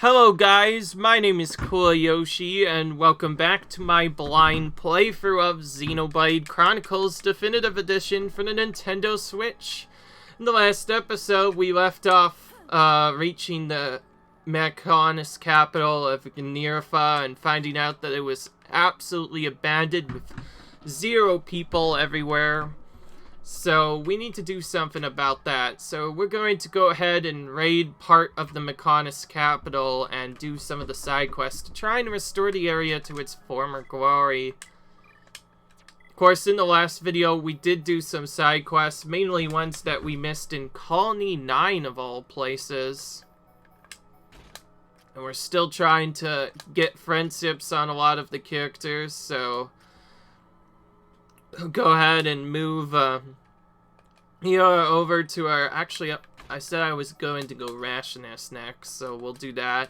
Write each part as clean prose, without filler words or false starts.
Hello guys, my name is Yoshi, and welcome back to my blind playthrough of Xenoblade Chronicles Definitive Edition for the Nintendo Switch. In the last episode, we left off reaching the Mechon capital of Agniratha and finding out that it was absolutely abandoned with 0 people everywhere. So we need to do something about that. So we're going to go ahead and raid part of the Mechon capital and do some of the side quests to try and restore the area to its former glory. Of course, in the last video, we did do some side quests, mainly ones that we missed in Colony 9 of all places. And we're still trying to get friendships on a lot of the characters, so go ahead and move here over to our... Actually, I said I was going to go Rationist next, so we'll do that.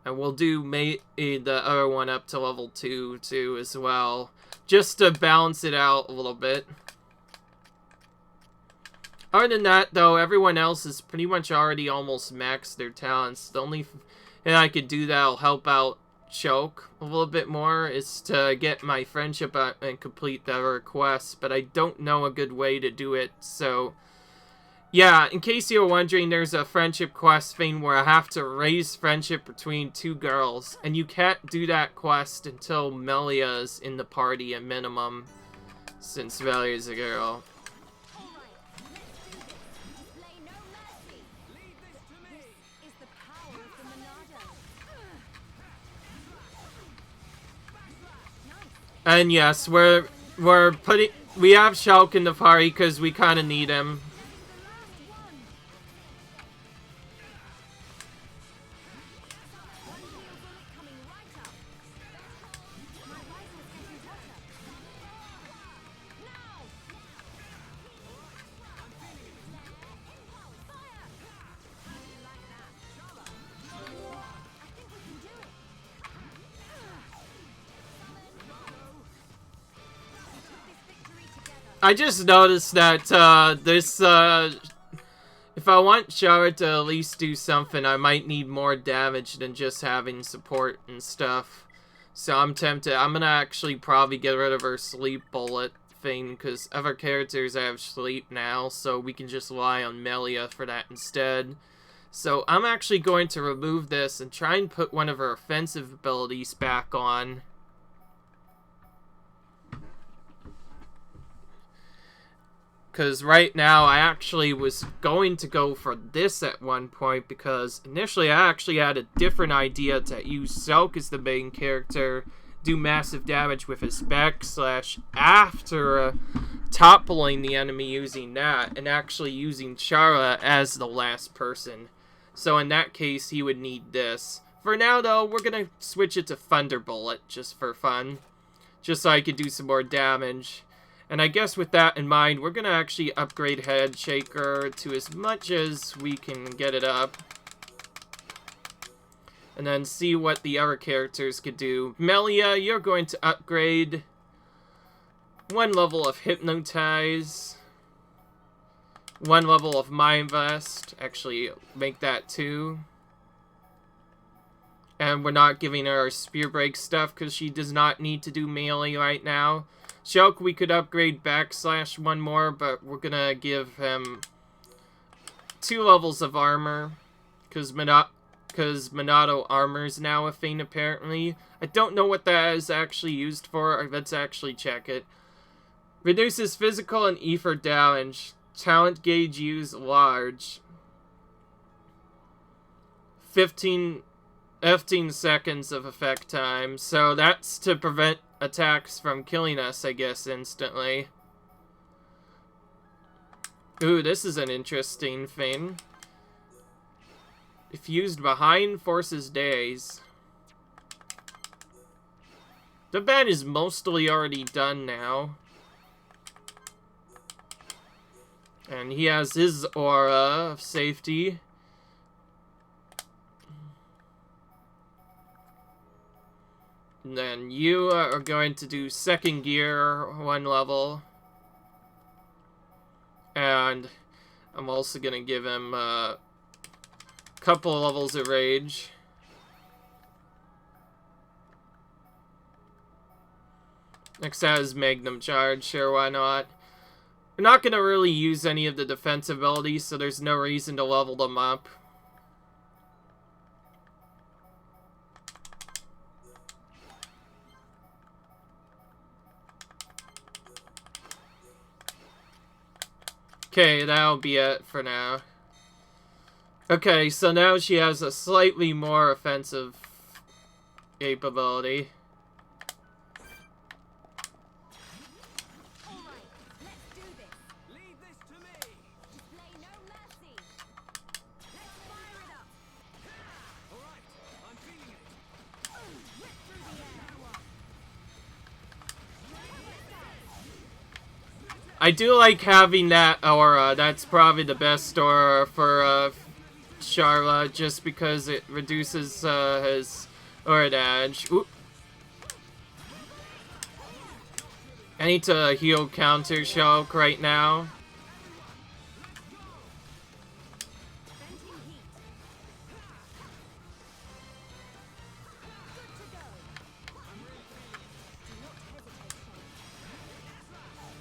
And we'll do the other one up to level 2 too as well, just to balance it out a little bit. Other than that, though, everyone else is pretty much already almost maxed their talents. The only thing I could do that'll help out Choke a little bit more is to get my friendship up and complete the request, but I don't know a good way to do it. So yeah, in case you're wondering, there's a friendship quest thing where I have to raise friendship between 2 girls, and you can't do that quest until Melia's in the party at minimum, since Melia's a girl. And yes, we have Shulk in the party because we kind of need him. I just noticed that if I want Charlotte to at least do something, I might need more damage than just having support and stuff. So I'm tempted. I'm gonna actually probably get rid of her sleep bullet thing, because other characters have sleep now, so we can just rely on Melia for that instead. So I'm actually going to remove this and try and put one of her offensive abilities back on. Because right now, I actually was going to go for this at one point, because initially I actually had a different idea to use Selk as the main character, do massive damage with his backslash after toppling the enemy using that, and actually using Chara as the last person. So in that case, he would need this. For now, though, we're going to switch it to Thunderbolt, just for fun. Just so I could do some more damage. And I guess with that in mind, we're going to actually upgrade Head Shaker to as much as we can get it up. And then see what the other characters could do. Melia, you're going to upgrade 1 level of Hypnotize. 1 level of Mind Vest. Actually, make that 2. And we're not giving her Spear Break stuff because she does not need to do melee right now. Shulk, we could upgrade backslash 1 more, but we're gonna give him 2 levels of armor, because Monado armor is now a thing, apparently. I don't know what that is actually used for. Let's actually check it. Reduces physical and ether damage. Talent gauge use large. 15 seconds of effect time, so that's to prevent attacks from killing us, I guess, instantly. Ooh, this is an interesting thing. If used behind Force's days. The ban is mostly already done now. And he has his aura of safety. And then you are going to do 2nd gear 1 level. And I'm also going to give him a couple levels of rage. Next has Magnum Charge, sure, why not? We're not going to really use any of the defense abilities, so there's no reason to level them up. Okay, that'll be it for now. Okay, so now she has a slightly more offensive capability. I do like having that aura. That's probably the best aura for Charla, just because it reduces his aura damage. Oop. I need to heal counter Shulk right now.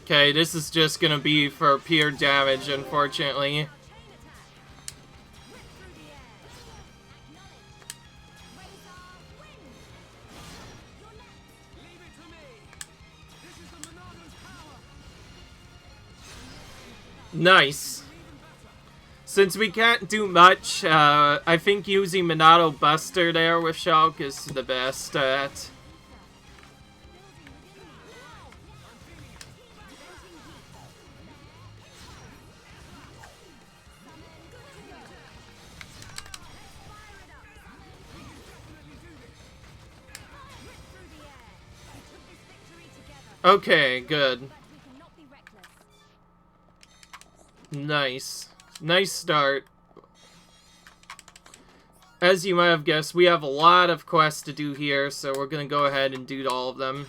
Okay, this is just gonna be for pure damage, unfortunately. Nice. Since we can't do much, I think using Monado Buster there with Shulk is the best at. Okay, good. Nice. Nice start. As you might have guessed, we have a lot of quests to do here, so we're gonna go ahead and do all of them.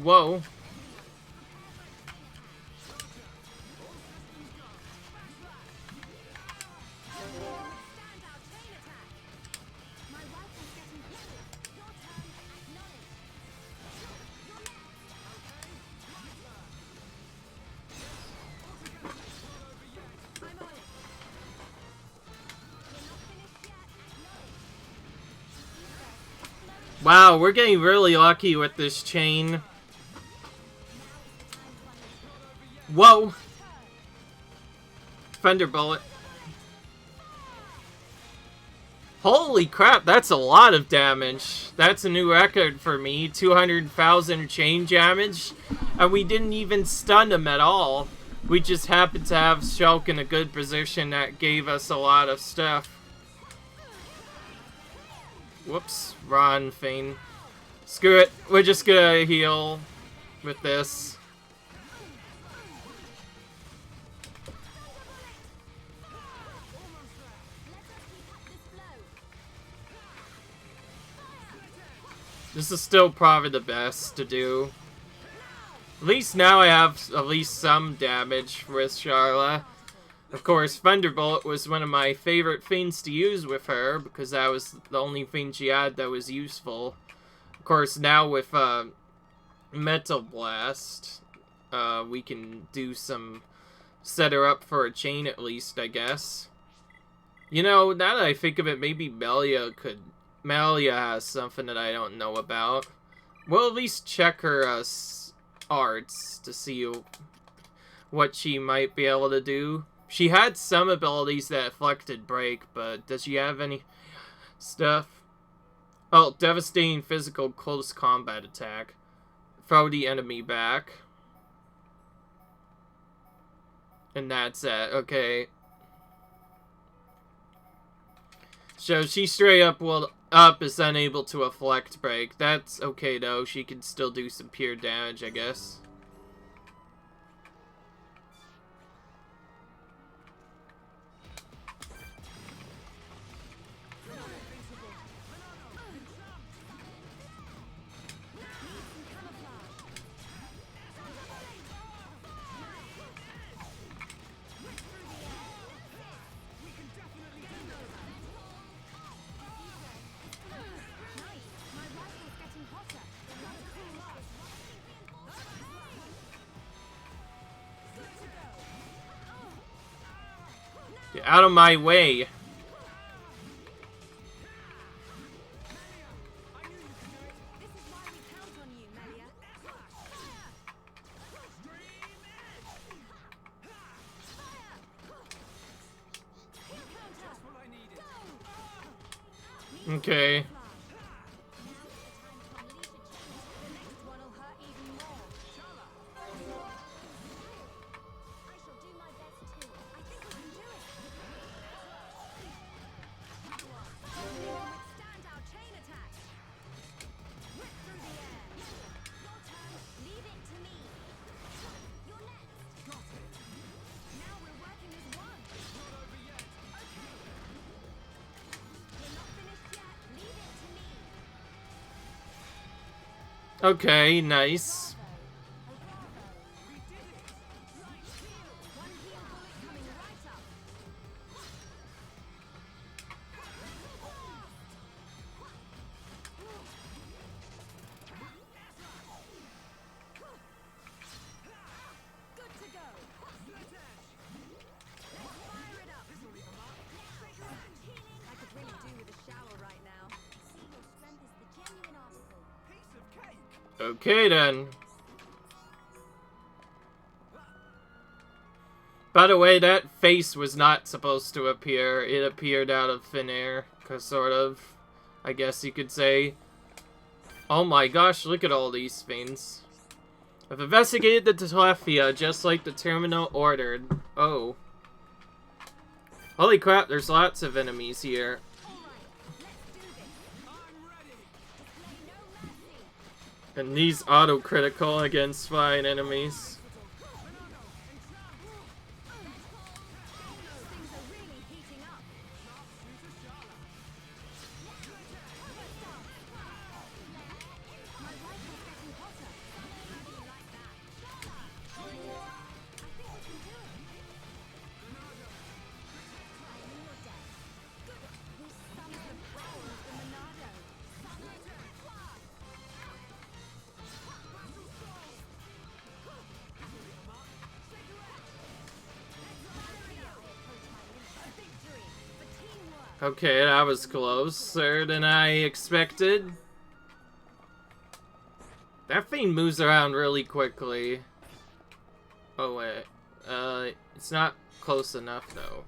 Whoa. Wow, we're getting really lucky with this chain. Whoa! Thunderbolt. Holy crap, that's a lot of damage. That's a new record for me. 200,000 chain damage. And we didn't even stun him at all. We just happened to have Shulk in a good position that gave us a lot of stuff. Whoops, wrong thing. Screw it, we're just gonna heal with this. This is still probably the best to do. At least now I have at least some damage with Charla. Of course, Thunderbolt was one of my favorite things to use with her, because that was the only thing she had that was useful. Of course, now with Metal Blast, we can do some... set her up for a chain at least, I guess. You know, now that I think of it, maybe Melia could... Melia has something that I don't know about. We'll at least check her arts to see what she might be able to do. She had some abilities that affected break, but does she have any stuff? Oh, devastating physical close combat attack. Throw the enemy back. And that's it, okay. So she straight up is unable to afflict break. That's okay though, she can still do some pure damage, I guess. Get out of my way. Okay. Okay, nice. Okay then. By the way, that face was not supposed to appear. It appeared out of thin air, sort of, I guess you could say. Oh my gosh, look at all these things. I've investigated the Telephia, just like the terminal ordered. Oh. Holy crap, there's lots of enemies here. And these auto-critical against flying enemies. Okay, that was closer than I expected. That thing moves around really quickly. Oh wait, it's not close enough though.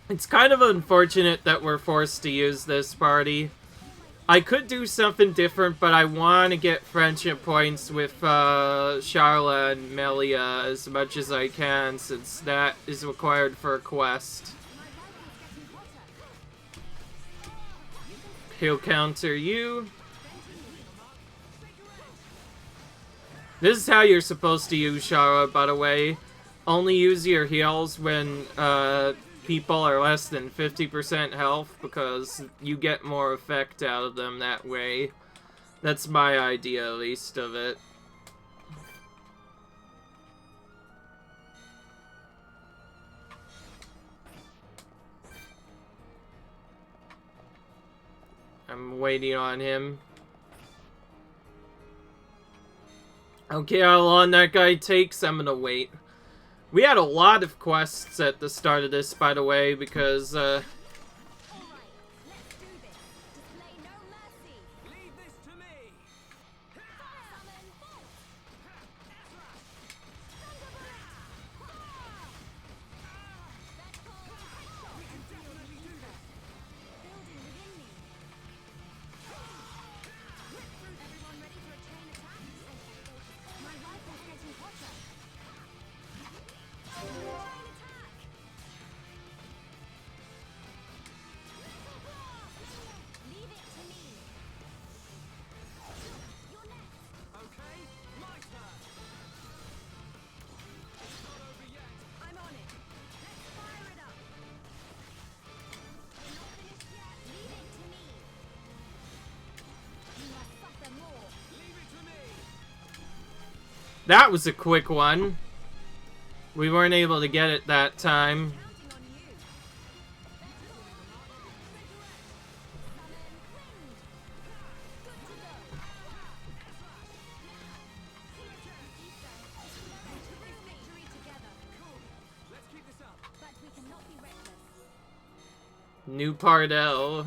It's kind of unfortunate that we're forced to use this party. I could do something different, but I want to get friendship points with Charla and Melia as much as I can, since that is required for a quest. He'll counter you. This is how you're supposed to use Charla, by the way. Only use your heals when people are less than 50% health, because you get more effect out of them that way. That's my idea, at least, of it. I'm waiting on him. Okay, how long that guy takes, I'm gonna wait. We had a lot of quests at the start of this, by the way, because, that was a quick one. We weren't able to get it that time. New Pardell.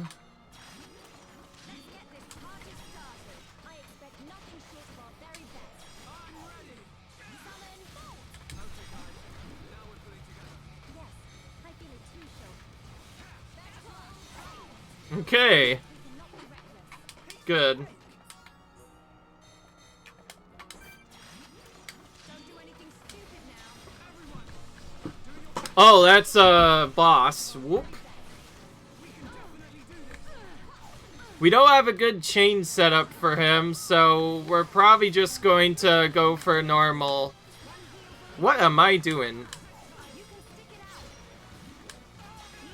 Okay. Good. Oh, that's a boss. Whoop. We don't have a good chain setup for him, so we're probably just going to go for normal. What am I doing?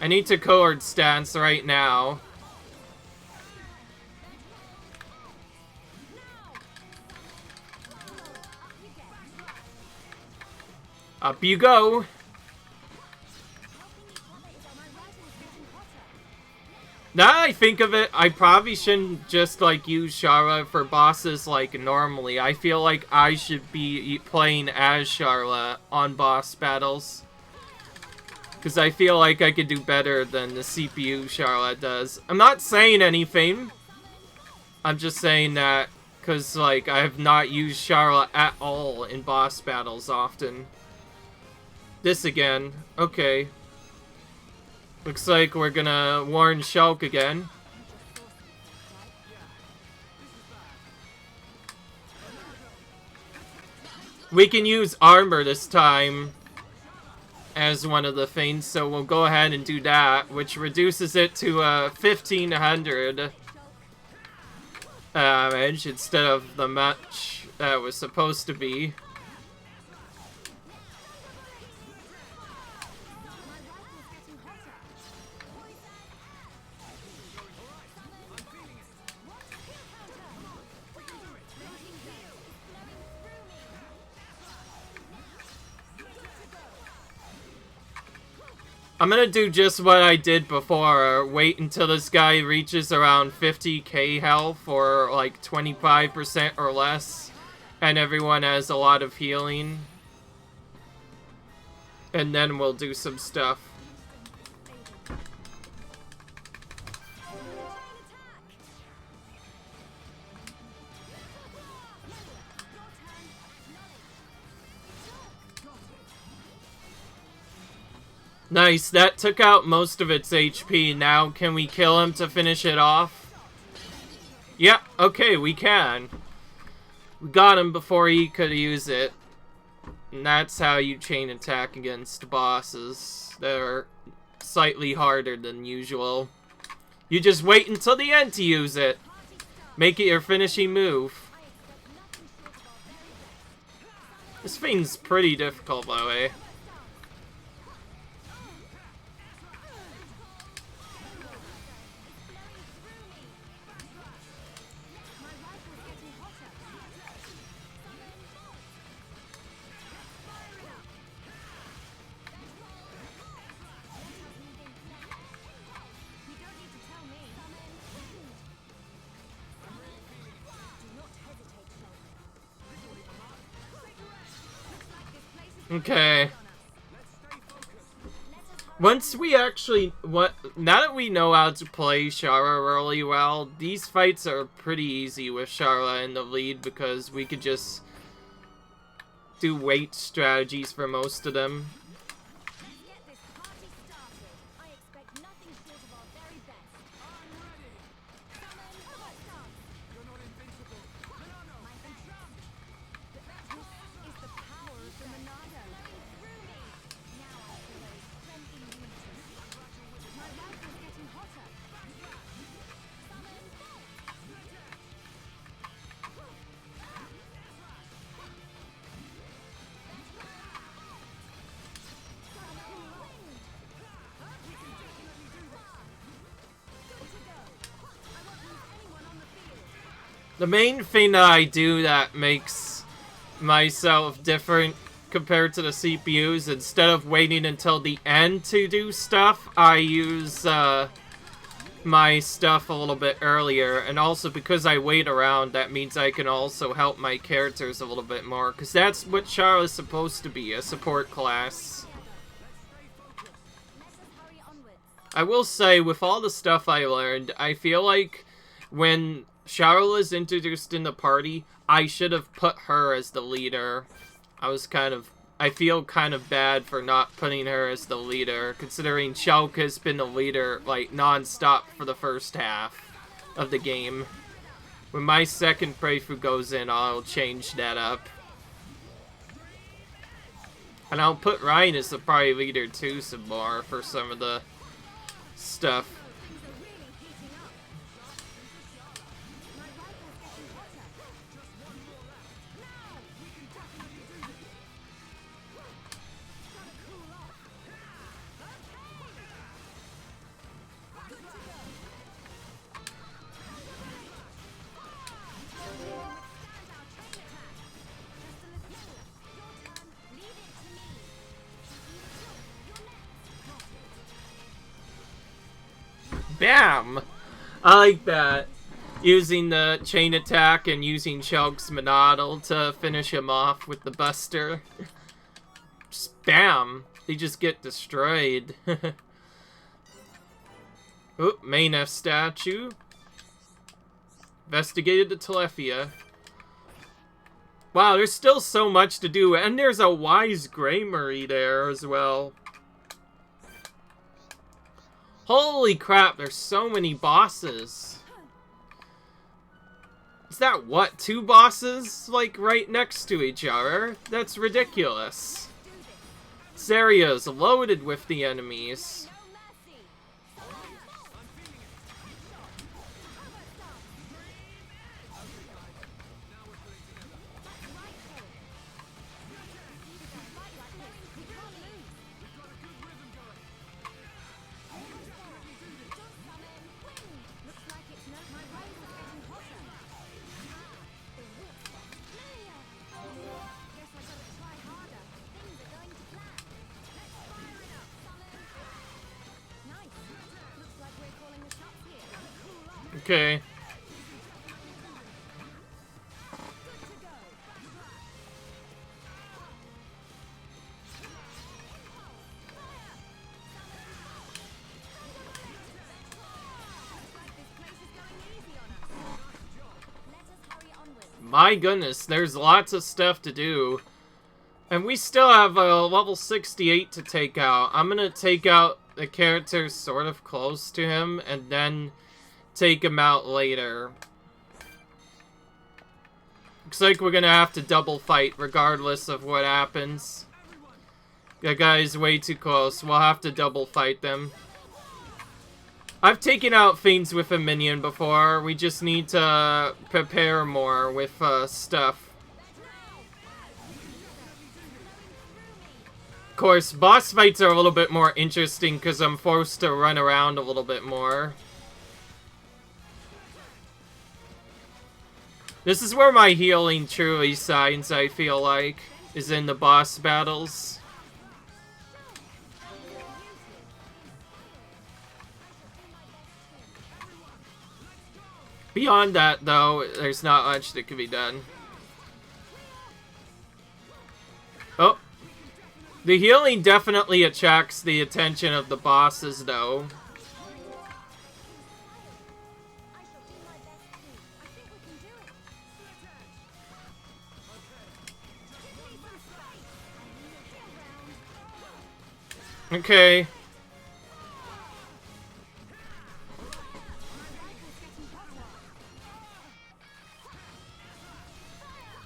I need to cohort stance right now. Up you go. Now I think of it, I probably shouldn't just, like, use Charlotte for bosses, like, normally. I feel like I should be playing as Charlotte on boss battles. Because I feel like I could do better than the CPU Charlotte does. I'm not saying anything. I'm just saying that because, like, I have not used Charlotte at all in boss battles often. This again. Okay. Looks like we're gonna warn Shulk again. We can use armor this time as one of the things, so we'll go ahead and do that, which reduces it to 1500 damage instead of the much that was supposed to be. I'm gonna do just what I did before, wait until this guy reaches around 50k health or like 25% or less, and everyone has a lot of healing. And then we'll do some stuff. Nice, that took out most of its HP. Now, can we kill him to finish it off? Yeah, okay, we can. We got him before he could use it. And that's how you chain attack against bosses. They're slightly harder than usual. You just wait until the end to use it. Make it your finishing move. This thing's pretty difficult, by the way. Okay. Once we actually, now that we know how to play Shara really well, these fights are pretty easy with Shara in the lead because we could just do weight strategies for most of them. The main thing that I do that makes myself different compared to the CPUs, instead of waiting until the end to do stuff, I use my stuff a little bit earlier. And also because I wait around, that means I can also help my characters a little bit more. Because that's what Char is supposed to be, a support class. I will say, with all the stuff I learned, I feel like when Charlotte is introduced in the party, I should have put her as the leader. I feel kind of bad for not putting her as the leader, considering Shulk has been the leader, like, non-stop for the first half of the game. When my second playthrough goes in, I'll change that up. And I'll put Ryan as the party leader too some more for some of the stuff. Bam! I like that. Using the chain attack and using Shulk's Monodal to finish him off with the Buster. Just bam! They just get destroyed. Oop, main F statue. Investigated the Telethia. Wow, there's still so much to do, and there's a Wise Graymarie there as well. Holy crap, there's so many bosses. Is that, what, 2 bosses, like, right next to each other? That's ridiculous. This area's loaded with the enemies. Okay. My goodness, there's lots of stuff to do. And we still have a level 68 to take out. I'm gonna take out the characters sort of close to him, and then take him out later. Looks like we're gonna have to double fight regardless of what happens. That guy's way too close. We'll have to double fight them. I've taken out fiends with a minion before. We just need to prepare more with stuff. Of course, boss fights are a little bit more interesting because I'm forced to run around a little bit more. This is where my healing truly shines, I feel like, is in the boss battles. Beyond that, though, there's not much that can be done. Oh. The healing definitely attracts the attention of the bosses, though. Okay.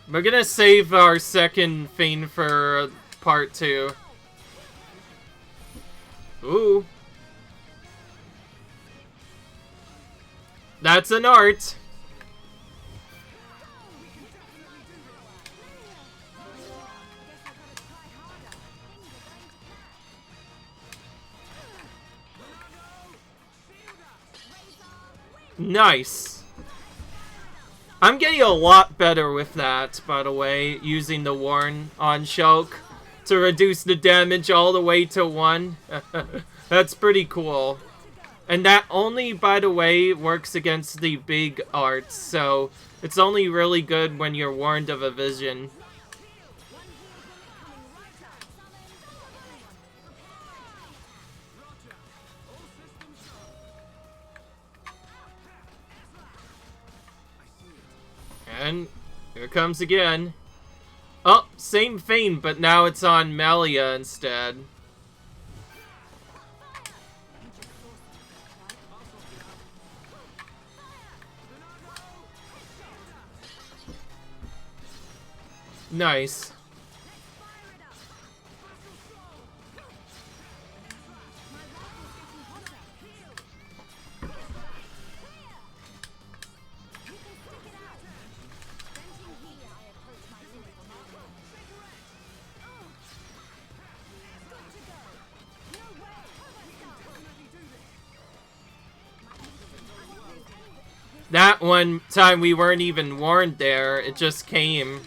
We're gonna save our second Fiend for part 2. Ooh. That's an art. Nice. I'm getting a lot better with that, by the way, using the Warn on Shulk to reduce the damage all the way to 1. That's pretty cool. And that only, by the way, works against the big arts, so it's only really good when you're warned of a vision. Here it comes again. Oh, same thing, but now it's on Melia instead. Nice. That one time we weren't even warned there, it just came.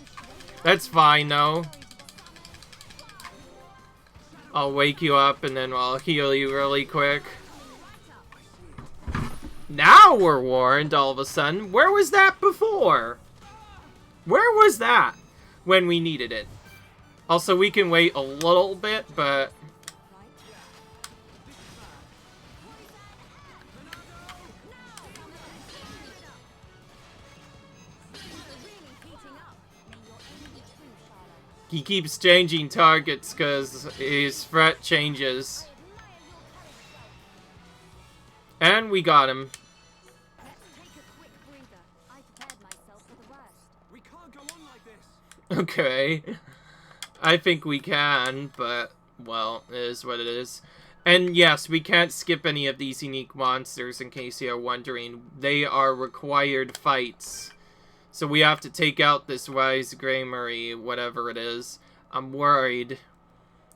That's fine though. I'll wake you up and then I'll heal you really quick. Now we're warned all of a sudden. Where was that before? Where was that when we needed it? Also, we can wait a little bit, but... he keeps changing targets because his threat changes. And we got him. Okay. I think we can, but, well, it is what it is. And yes, we can't skip any of these unique monsters, in case you are wondering. They are required fights. So we have to take out this Wise Gramery, whatever it is. I'm worried.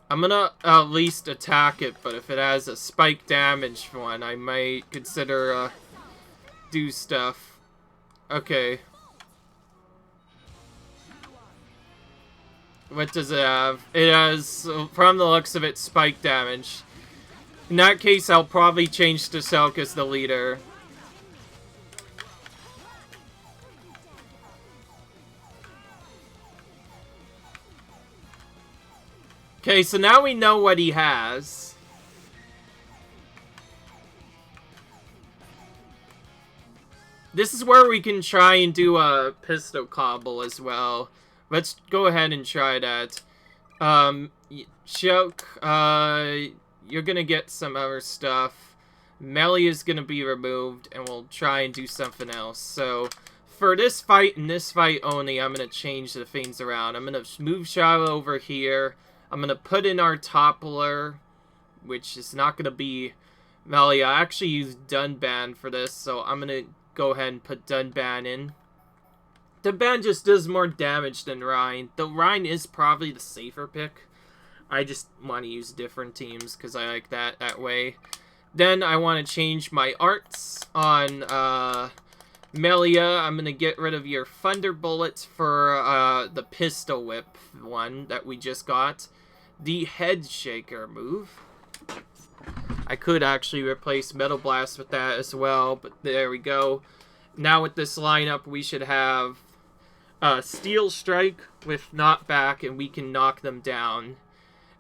I'm gonna at least attack it, but if it has a spike damage one, I might consider, do stuff. Okay. What does it have? It has, from the looks of it, spike damage. In that case, I'll probably change to Selk as the leader. Okay, so now we know what he has. This is where we can try and do a pistol combo as well. Let's go ahead and try that. Choke, you're gonna get some other stuff. Melia's gonna be removed, and we'll try and do something else. So, for this fight and this fight only, I'm gonna change the things around. I'm gonna move Shiloh over here. I'm gonna put in our Toppler, which is not gonna be Melia. I actually used Dunban for this, so I'm gonna go ahead and put Dunban in. Dunban just does more damage than Rhine. Though Rhine is probably the safer pick. I just want to use different teams because I like that way. Then I want to change my arts on Melia. I'm going to get rid of your Thunder Bullets for the Pistol Whip one that we just got. The Head Shaker move. I could actually replace Metal Blast with that as well, but there we go. Now with this lineup, we should have Steel Strike with Knockback, and we can knock them down.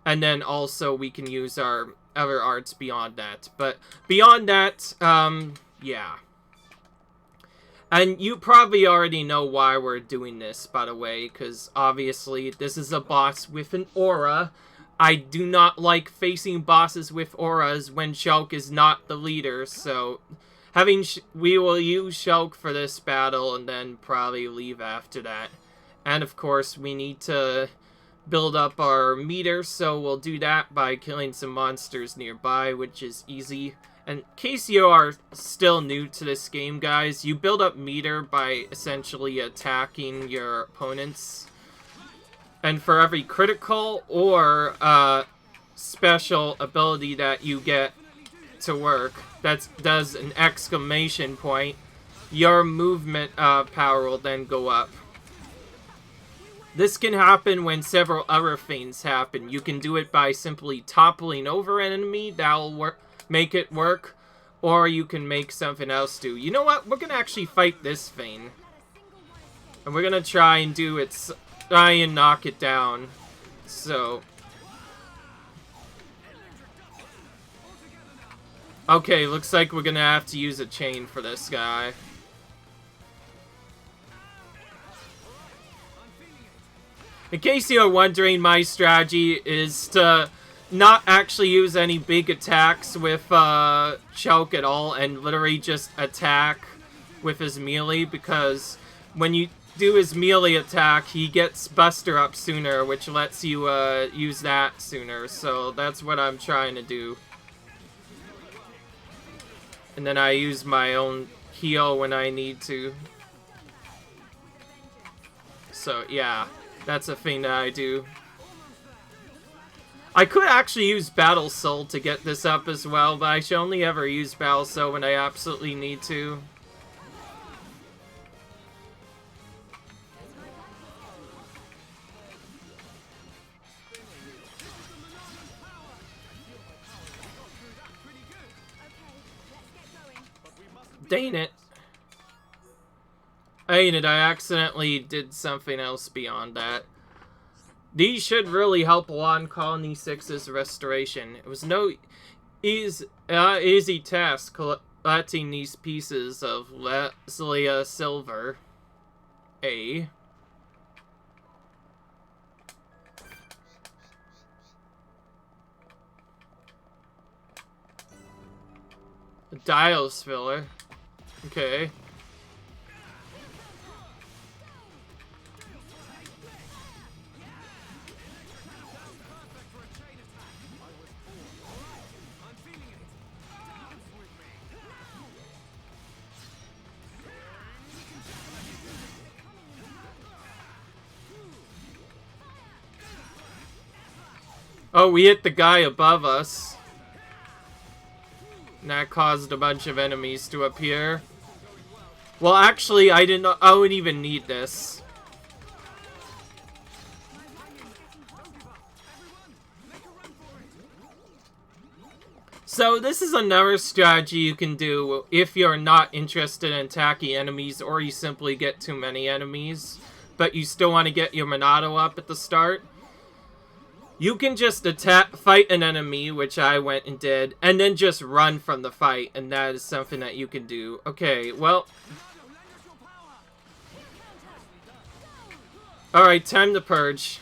And then also we can use our other arts beyond that. But beyond that, yeah. And you probably already know why we're doing this, by the way, because obviously this is a boss with an aura. I do not like facing bosses with auras when Shulk is not the leader, so we will use Shulk for this battle and then probably leave after that. And of course, we need to build up our meter, so we'll do that by killing some monsters nearby, which is easy. And in case you are still new to this game, guys, you build up meter by essentially attacking your opponents. And for every critical or special ability that you get to work, that does an exclamation point, your movement power will then go up. This can happen when several other things happen. You can do it by simply toppling over an enemy, that'll make it work, or you can make something else do. You know what? We're gonna actually fight this thing. And we're gonna try and knock it down. So. Okay, looks like we're gonna have to use a chain for this guy. In case you're wondering, my strategy is to not actually use any big attacks with Choke at all, and literally just attack with his melee, because when you do his melee attack, he gets Buster up sooner, which lets you use that sooner. So that's what I'm trying to do. And then I use my own heal when I need to. So yeah, that's a thing that I do. I could actually use Battle Soul to get this up as well, but I should only ever use Battle Soul when I absolutely need to. Dang it. Dang it, I accidentally did something else beyond that. These should really help a lot in Colony 6's restoration. It was no easy task collecting these pieces of Leslia silver. A Dials filler. Okay. Oh, we hit the guy above us. And that caused a bunch of enemies to appear. Well, actually, I wouldn't even need this. So this is another strategy you can do if you're not interested in attacking enemies, or you simply get too many enemies, but you still want to get your Monado up at the start. You can just fight an enemy, which I went and did, and then just run from the fight, and that is something that you can do. Okay, well. Alright, time to purge.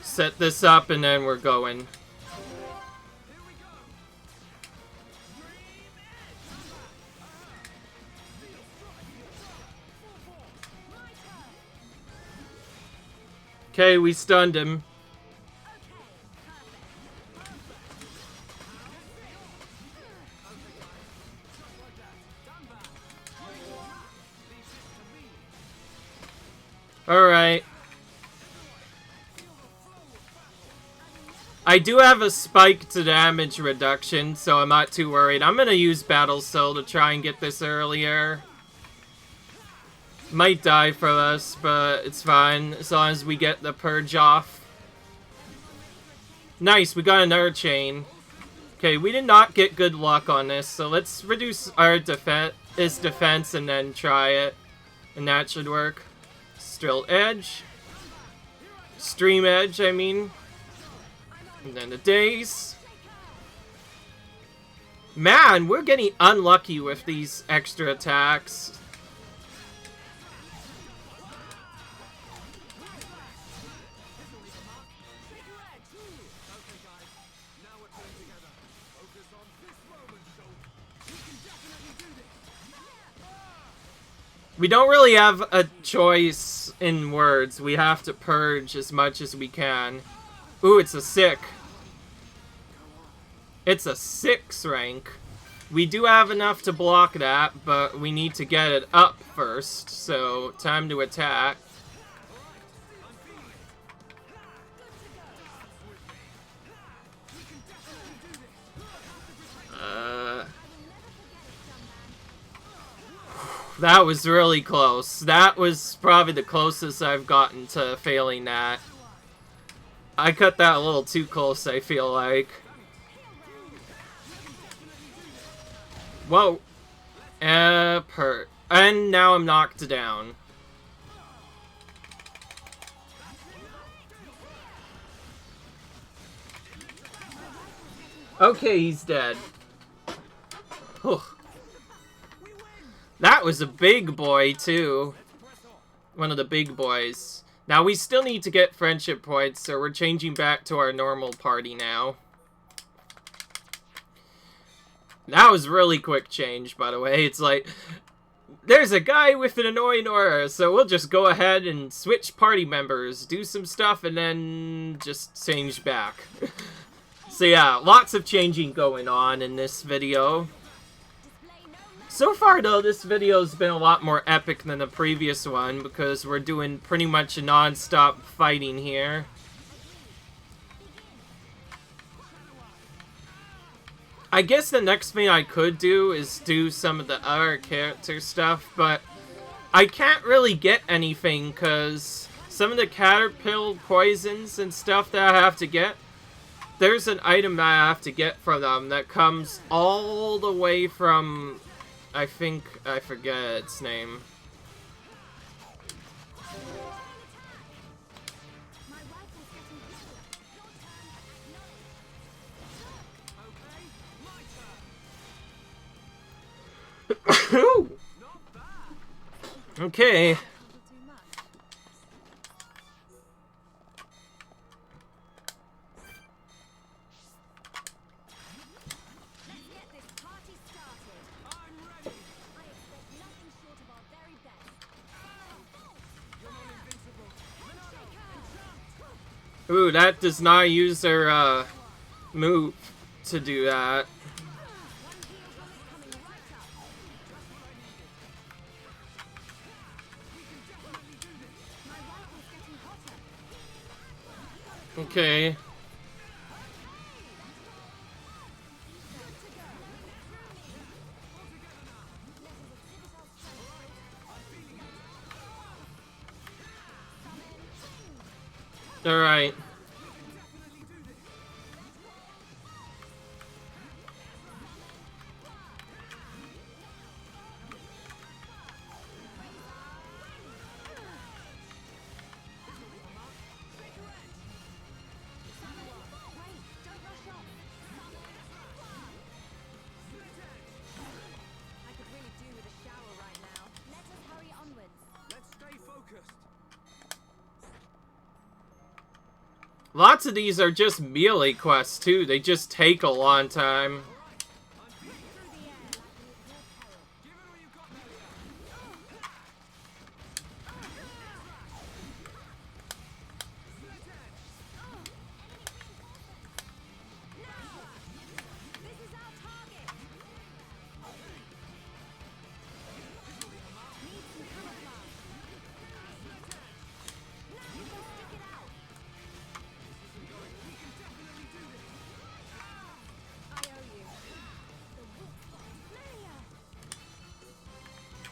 Set this up, and then we're going. Okay, we stunned him. Alright. I do have a spike to damage reduction, so I'm not too worried. I'm gonna use Battle Soul to try and get this earlier. Might die for us, but it's fine, as long as we get the purge off. Nice, we got another chain. Okay, we did not get good luck on this, so let's reduce our defense and then try it. And that should work. Still Edge. Stream Edge, I mean. And then the Daze. Man, we're getting unlucky with these extra attacks. We don't really have a choice in words. We have to purge as much as we can. Ooh, it's a sick. It's a 6 rank. We do have enough to block that, but we need to get it up first. So, time to attack. That was really close. That was probably the closest I've gotten to failing that. I cut that a little too close, I feel like. Whoa. And now I'm knocked down. Okay, he's dead. Whew. That was a big boy, too. One of the big boys. Now, we still need to get friendship points, so we're changing back to our normal party now. That was really quick change, by the way. It's like, there's a guy with an annoying aura, so we'll just go ahead and switch party members, do some stuff, and then just change back. So yeah, lots of changing going on in this video. So far, though, this video's been a lot more epic than the previous one, because we're doing pretty much a non-stop fighting here. I guess the next thing I could do is do some of the other character stuff, but I can't really get anything, because some of the caterpillar poisons and stuff that I have to get, there's an item that I have to get from them that comes all the way from... I forget its name. Okay. Ooh, that does not use their, move to do that. Okay. Alright. Lots of these are just melee quests, too. They just take a long time.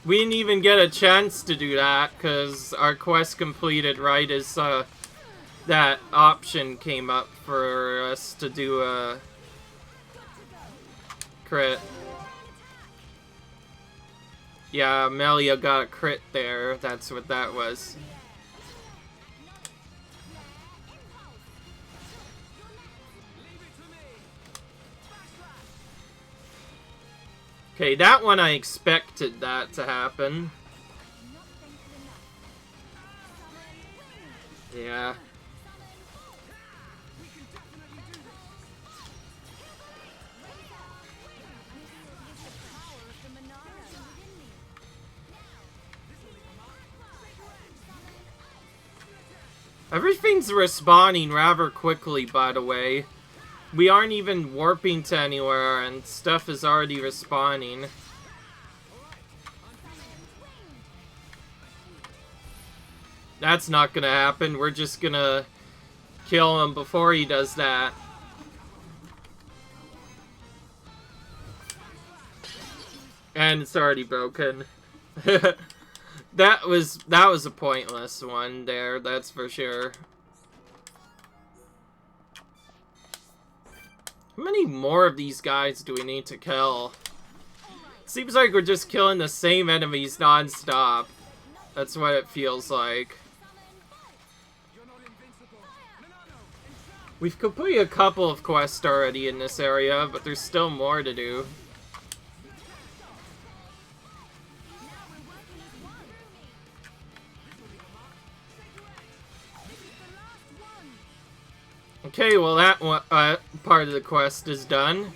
We didn't even get a chance to do that, because our quest completed right as that option came up for us to do a crit. Yeah, Melia got a crit there, that's what that was. Okay, that one I expected that to happen. Yeah. Everything's respawning rather quickly, by the way. We aren't even warping to anywhere, and stuff is already respawning. That's not gonna happen. We're just gonna kill him before he does that. And it's already broken. That was a pointless one there, that's for sure. How many more of these guys do we need to kill? Seems like we're just killing the same enemies non-stop. That's what it feels like. We've completed a couple of quests already in this area, but there's still more to do. Okay, well that one, part of the quest is done.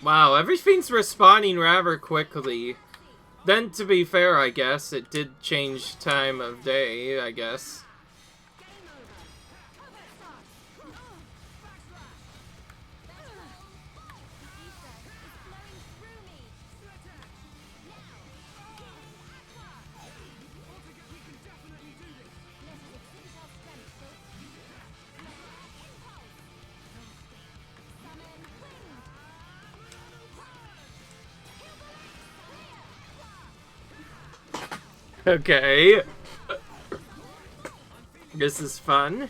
Wow, everything's responding rather quickly. Then, to be fair, I guess, it did change time of day, I guess. Okay. This is fun.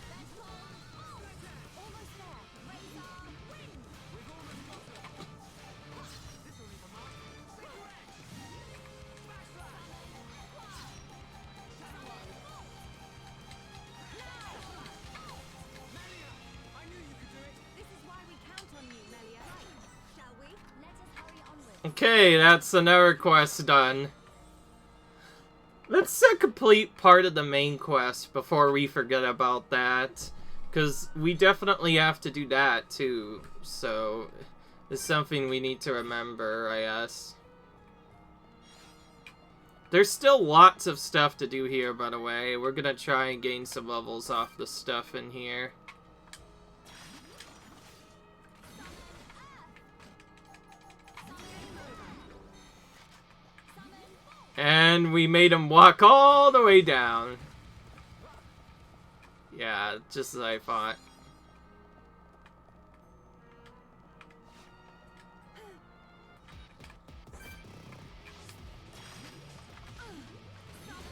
Okay, that's another quest done. Let's complete part of the main quest before we forget about that. Because we definitely have to do that too. So, it's something we need to remember, I guess. There's still lots of stuff to do here, by the way. We're gonna try and gain some levels off the stuff in here. And we made him walk all the way down. Yeah, just as I thought.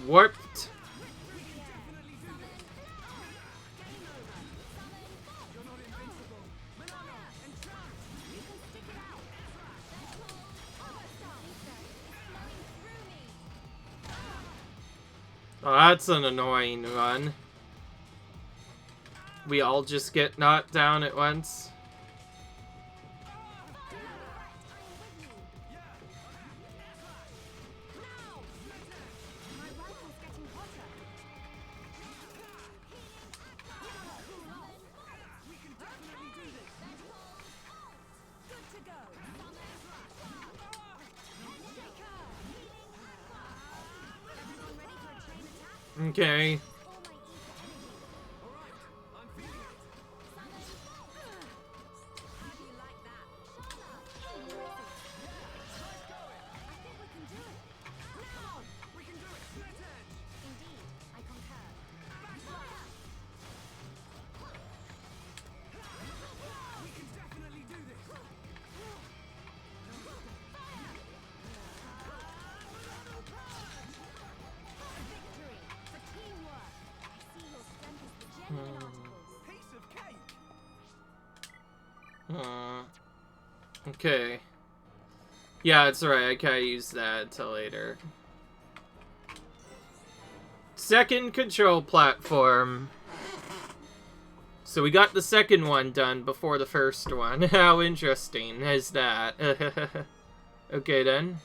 Warped. Oh, that's an annoying one. We all just get knocked down at once. Okay. Okay. Yeah, it's alright. I can't use that until later. Second control platform. So we got the second one done before the first one. How interesting is that? Okay then.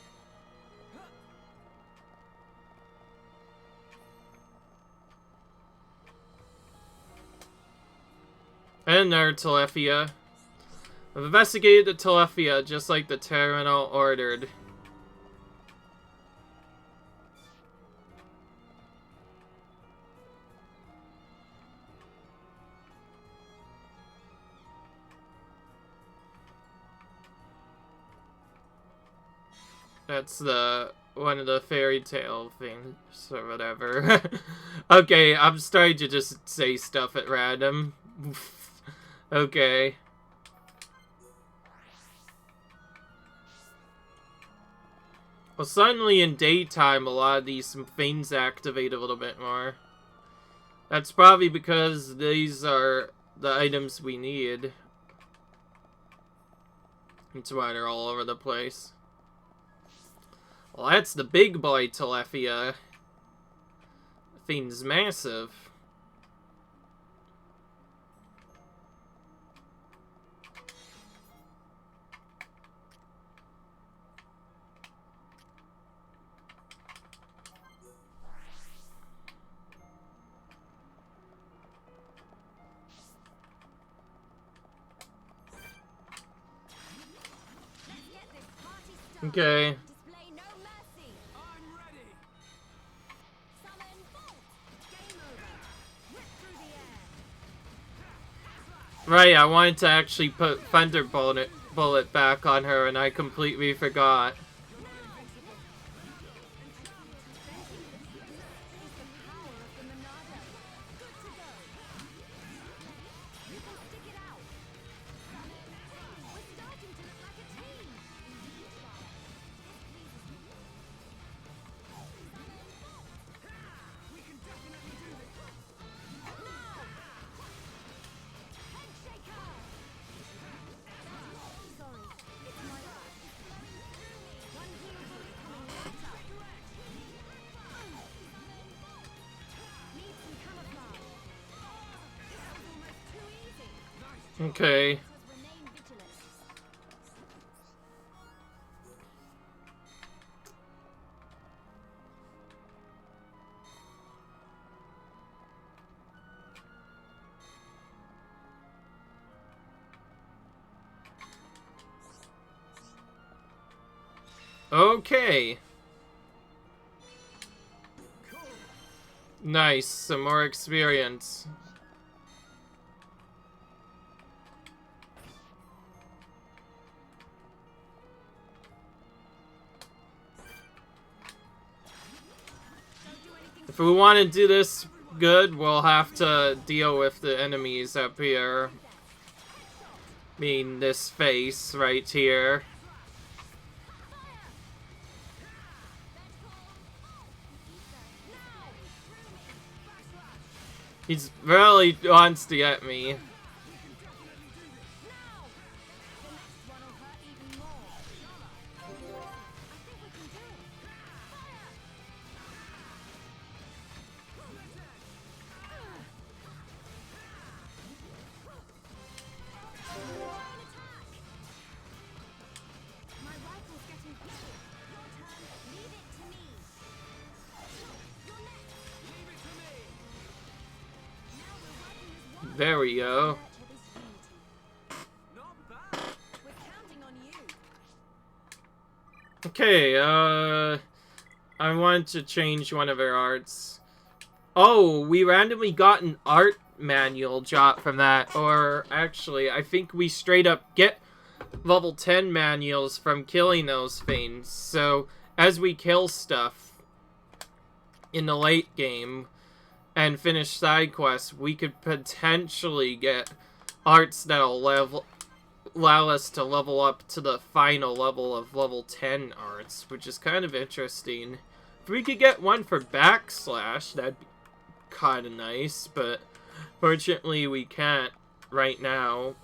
And our Telephia. I've investigated the Telephia just like the terminal ordered. That's one of the fairy tale things or whatever. Okay, I'm starting to just say stuff at random. Okay. Well, suddenly in daytime, a lot of these things activate a little bit more. That's probably because these are the items we need. That's why they're all over the place. Well, that's the big boy Telethia. Thing's massive. Okay. Right, I wanted to actually put Bullet back on her, and I completely forgot. Okay. Okay. Nice, some more experience. If we want to do this good, we'll have to deal with the enemies up here. I mean, this face right here. He's really wants to get me. There we go. Okay, I want to change one of our arts. Oh, we randomly got an art manual drop from that. Or, actually, I think we straight up get level 10 manuals from killing those things. So, as we kill stuff in the late game and finish side quests, we could potentially get arts that'll allow us to level up to the final level of level 10 arts, which is kind of interesting. If we could get one for backslash, that'd be kind of nice, but fortunately we can't right now.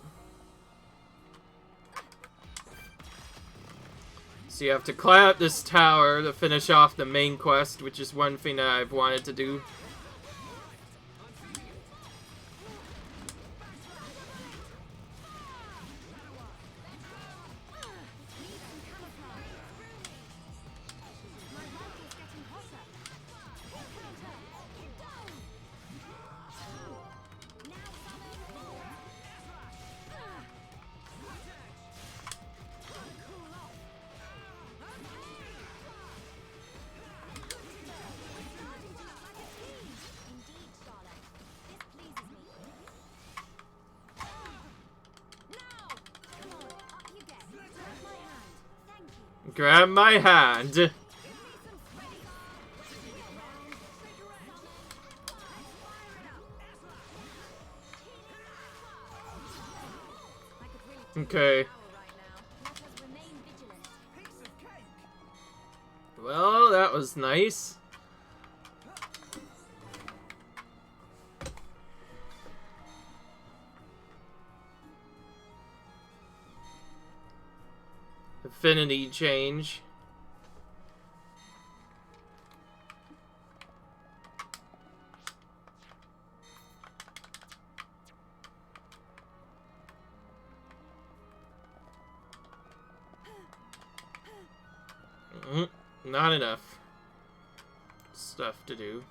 So you have to climb up this tower to finish off the main quest, which is one thing that I've wanted to do. Grab my hand. Okay. Well, that was nice. Affinity change. Not enough stuff to do.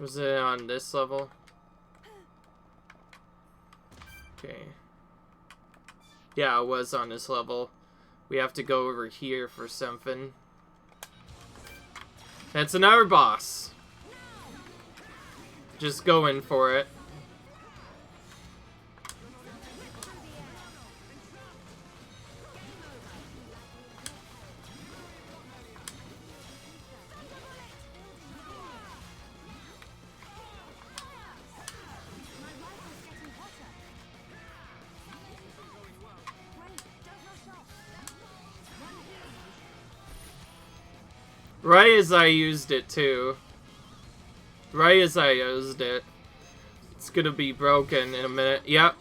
Was it on this level? Okay. Yeah, it was on this level. We have to go over here for something. That's another boss. Just go in for it. Right as I used it, too. Right as I used it. It's gonna be broken in a minute. Yep.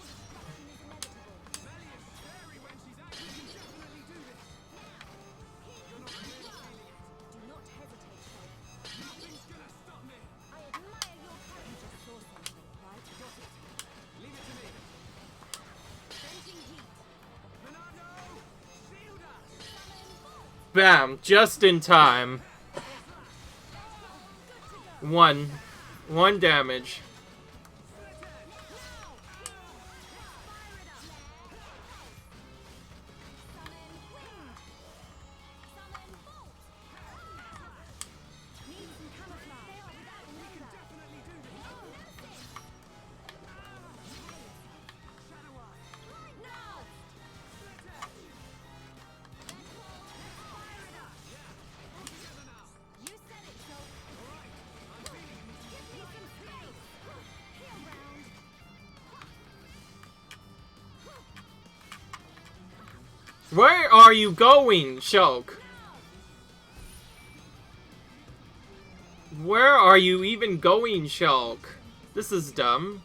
Bam! Just in time. One damage. Where are you going, Shulk? Where are you even going, Shulk? This is dumb.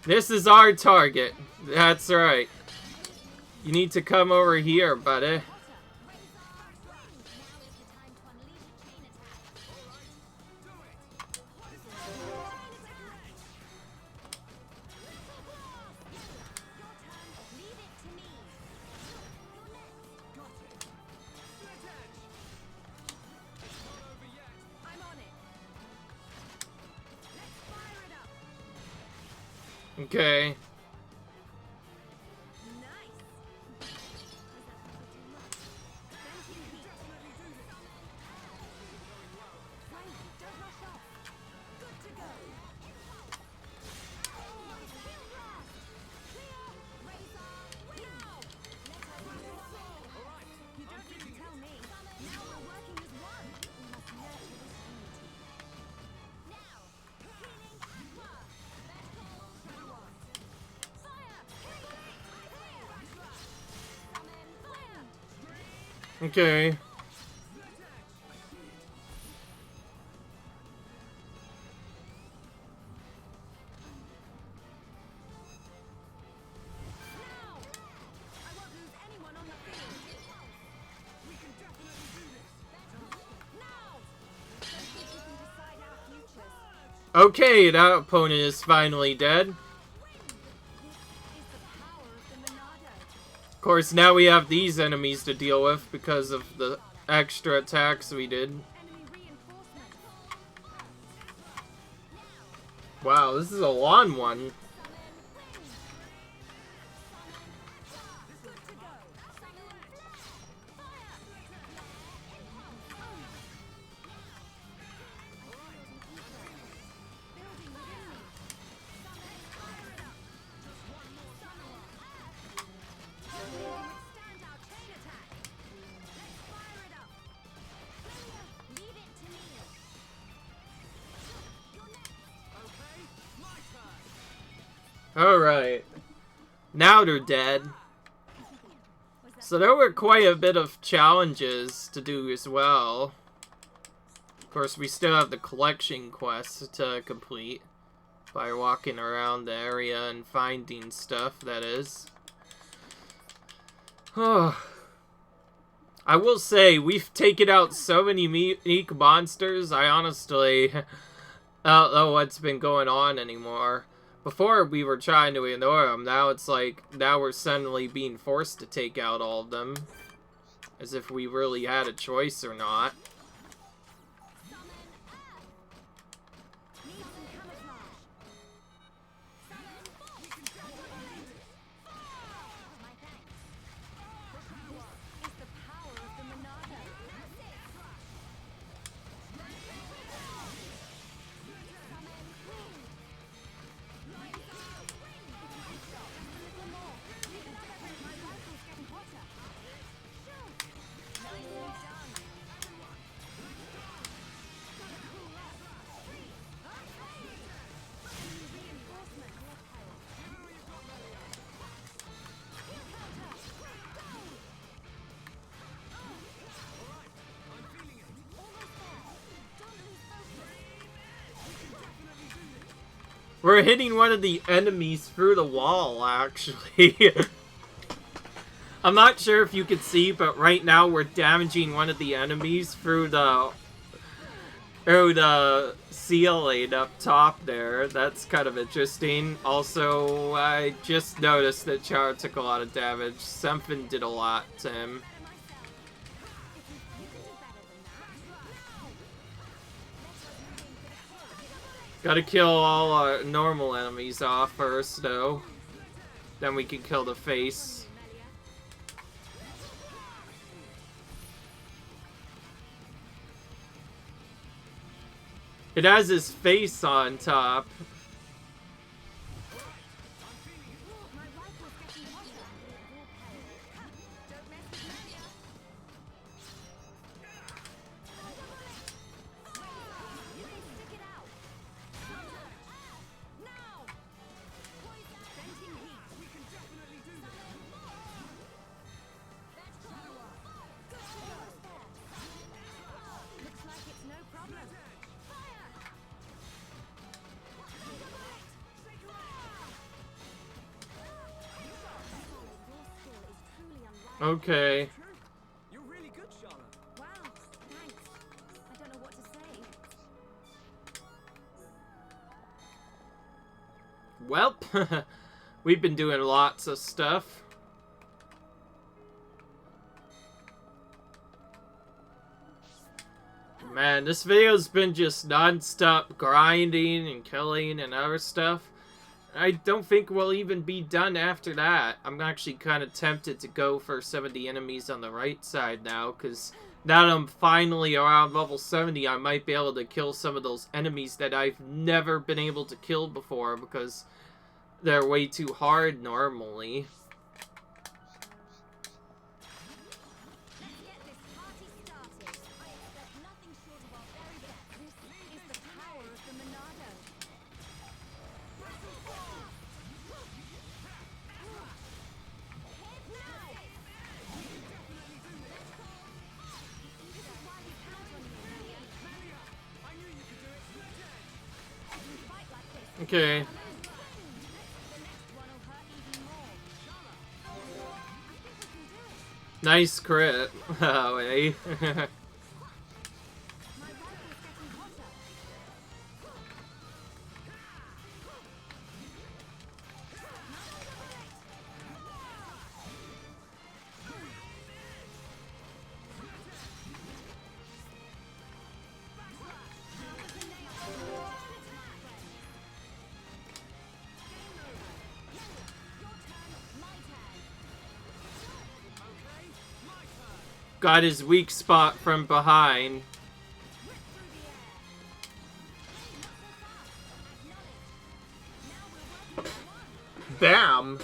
This is our target. That's right. You need to come over here, buddy. Okay. Okay. Okay, that opponent is finally dead. Of course, now we have these enemies to deal with because of the extra attacks we did. Wow, this is a long one. Alright. Now they're dead. So there were quite a bit of challenges to do as well. Of course, we still have the collection quest to complete by walking around the area and finding stuff, that is. I will say, we've taken out so many unique monsters, I honestly don't know what's been going on anymore. Before, we were trying to ignore them. Now it's like, now we're suddenly being forced to take out all of them. As if we really had a choice or not. We're hitting one of the enemies through the wall, actually. I'm not sure if you can see, but right now we're damaging one of the enemies through the ceiling up top there. That's kind of interesting. Also, I just noticed that Char took a lot of damage. Something did a lot to him. Gotta kill all our normal enemies off first, though. Then we can kill the face. It has his face on top. Okay. You're really good, Charlotte. Wow, thanks. I don't know what to say. Welp, we've been doing lots of stuff. Man, this video's been just non-stop grinding and killing and other stuff. I don't think we'll even be done after that. I'm actually kind of tempted to go for some of the enemies on the right side now, because now that I'm finally around level 70, I might be able to kill some of those enemies that I've never been able to kill before, because they're way too hard normally. Okay. Nice crit. Oh, eh? Got his weak spot from behind. Bam!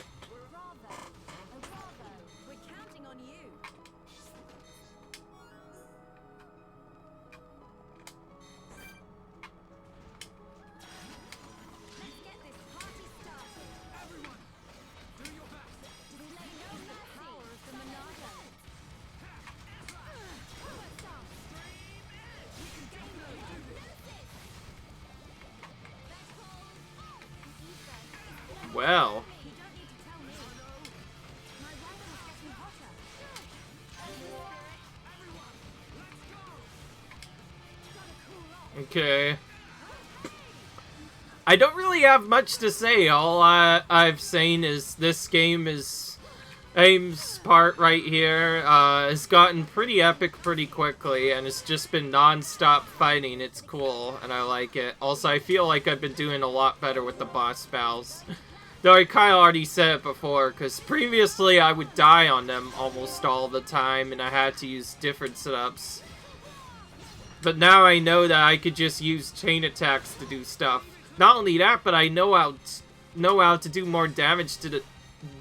Well. You don't need to tell me. My weapon's getting hotter. Okay. I don't really have much to say. All I've seen is this game is... Aim's part right here has gotten pretty epic pretty quickly, and it's just been non-stop fighting. It's cool, and I like it. Also, I feel like I've been doing a lot better with the boss battles. Though I kind of already said it before, because previously I would die on them almost all the time, and I had to use different setups. But now I know that I could just use chain attacks to do stuff. Not only that, but I know how to do more damage to the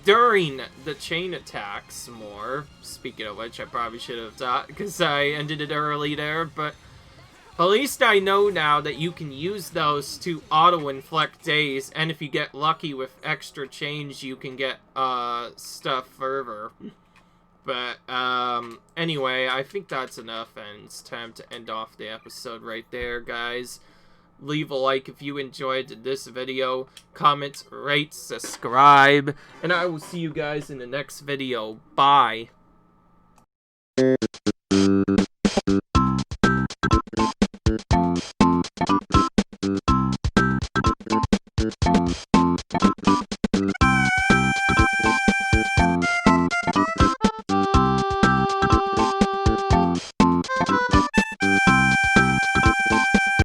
during the chain attacks more. Speaking of which, I probably should have thought, because I ended it early there, but at least I know now that you can use those to auto-inflect days, and if you get lucky with extra change, you can get stuff further. But anyway, I think that's enough, and it's time to end off the episode right there, guys. Leave a like if you enjoyed this video, comment, rate, subscribe, and I will see you guys in the next video. Bye!